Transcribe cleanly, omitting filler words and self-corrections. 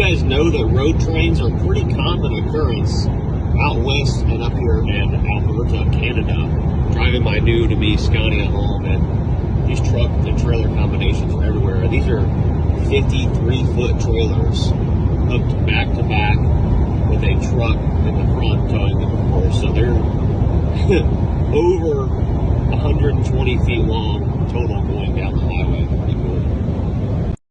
guys know that road trains are a pretty common occurrence out west and up here in Alberta, Canada. Driving my new to me Scania home, and these truck and trailer combinations are everywhere. These are 53-foot trailers hooked back to back with a truck in the front towing them, of course. So they're over 120 feet long total going down the highway. Pretty cool.